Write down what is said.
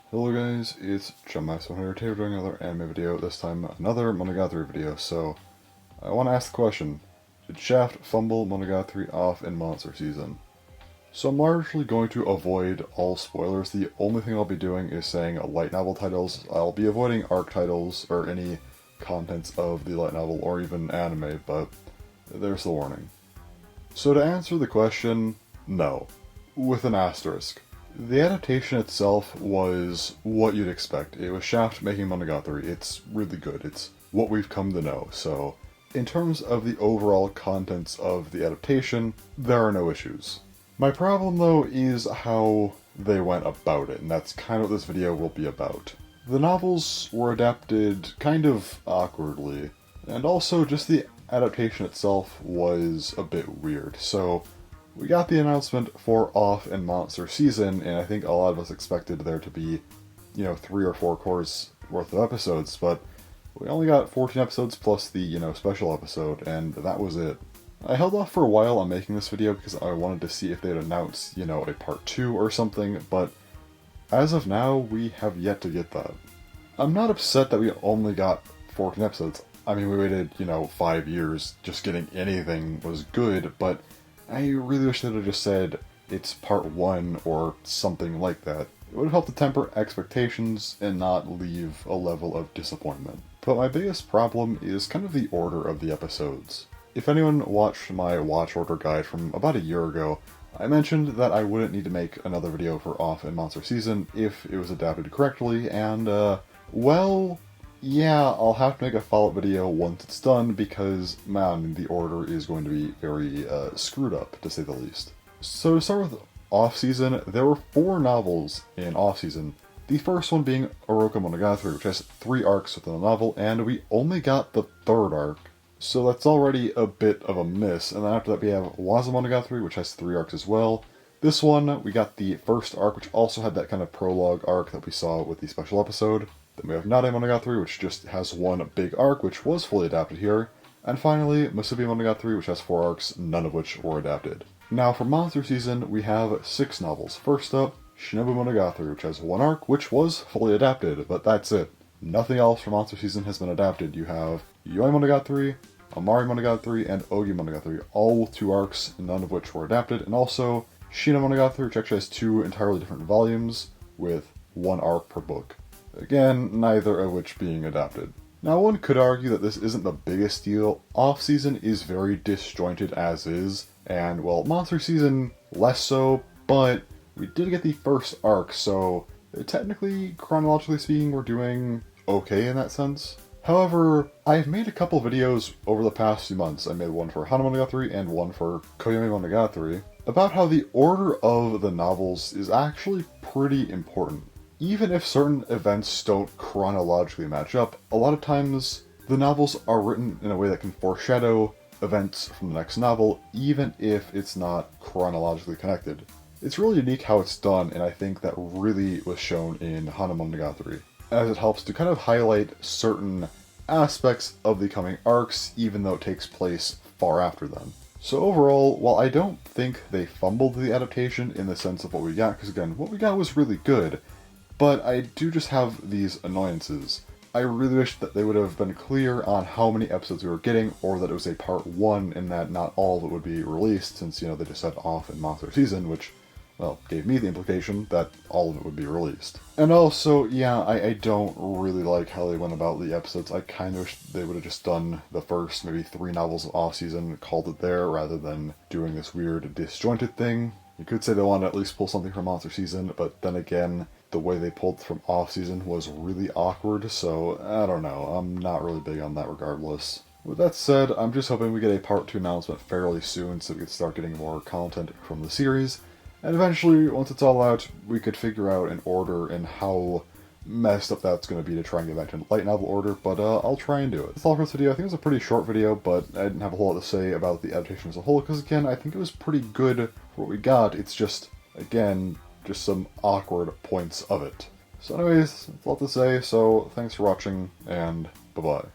Hello guys, it's Jumpmaster here. Today we're doing another anime video, this time another Monogatari video. So, I want to ask the question, did Shaft fumble Monogatari off in Monster Season? So I'm largely going to avoid all spoilers. The only thing I'll be doing is saying light novel titles. I'll be avoiding arc titles or any contents of the light novel or even anime, but there's the warning. So to answer the question, no. With an asterisk. The adaptation itself was what you'd expect. It was Shaft making Monogatari. It's really good. It's what we've come to know. So, in terms of the overall contents of the adaptation, there are no issues. My problem, though, is how they went about it, and that's kind of what this video will be about. The novels were adapted kind of awkwardly, and also just the adaptation itself was a bit weird. So, we got the announcement for Off and Monster Season, and I think a lot of us expected there to be, 3 or 4 course worth of episodes, but we only got 14 episodes plus the, special episode, and that was it. I held off for a while on making this video because I wanted to see if they'd announce, a part 2 or something, but as of now, we have yet to get that. I'm not upset that we only got 14 episodes. I mean, we waited, 5 years. Just getting anything was good, but I really wish they'd have just said it's part 1 or something like that. It would have helped to temper expectations and not leave a level of disappointment. But my biggest problem is kind of the order of the episodes. If anyone watched my watch order guide from about a year ago, I mentioned that I wouldn't need to make another video for Off and Monster Season if it was adapted correctly, and well, yeah, I'll have to make a follow-up video once it's done because, man, the order is going to be very screwed up, to say the least. So to start with Off-Season, there were 4 novels in Off-Season. The first one being Oroka Monogatari, which has 3 arcs within the novel, and we only got the 3rd arc. So that's already a bit of a miss. And then after that we have Waza Monogatari, which has 3 arcs as well. This one, we got the 1st arc, which also had that kind of prologue arc that we saw with the special episode. Then we have Nade Monogatari, which just has 1 big arc, which was fully adapted here. And finally, Musubi Monogatari, which has 4 arcs, none of which were adapted. Now for Monster Season, we have 6 novels. First up, Shinobu Monogatari, which has 1 arc, which was fully adapted, but that's it. Nothing else for Monster Season has been adapted. You have Yoi Monogatari, Amari Monogatari, and Ogi Monogatari, all with 2 arcs, none of which were adapted, and also Shina Monogatari, which actually has 2 entirely different volumes, with 1 arc per book. Again, neither of which being adapted. Now one could argue that this isn't the biggest deal. Off-season is very disjointed as is, and well, Monster Season less so, but we did get the 1st arc, so technically, chronologically speaking, we're doing okay in that sense. However, I've made a couple videos over the past few months. I made one for Hana Monogatari and one for Koyomi Monogatari, about how the order of the novels is actually pretty important. Even if certain events don't chronologically match up, a lot of times the novels are written in a way that can foreshadow events from the next novel, even if it's not chronologically connected. It's really unique how it's done, and I think that really was shown in Hana Monogatari, as it helps to kind of highlight certain aspects of the coming arcs, even though it takes place far after them. So overall, while I don't think they fumbled the adaptation in the sense of what we got, because again, what we got was really good, but I do just have these annoyances. I really wish that they would have been clear on how many episodes we were getting, or that it was a part 1 and that not all of it would be released, since, they just said Off in Monster Season, which, well, gave me the implication that all of it would be released. And also, yeah, I don't really like how they went about the episodes. I kind of wish they would have just done the first maybe 3 novels of Off-Season, called it there, rather than doing this weird disjointed thing. You could say they wanted to at least pull something from Monster Season, but then again, the way they pulled from Off-Season was really awkward, so I don't know, I'm not really big on that regardless. With that said, I'm just hoping we get a part 2 announcement fairly soon so we can start getting more content from the series, and eventually, once it's all out, we could figure out an order and how messed up that's going to be to try and get back to light novel order, but I'll try and do it. That's all for this video. I think it was a pretty short video, but I didn't have a whole lot to say about the adaptation as a whole, because again, I think it was pretty good for what we got. It's just, again, just some awkward points of it. So anyways, that's a lot to say, so thanks for watching, and bye-bye.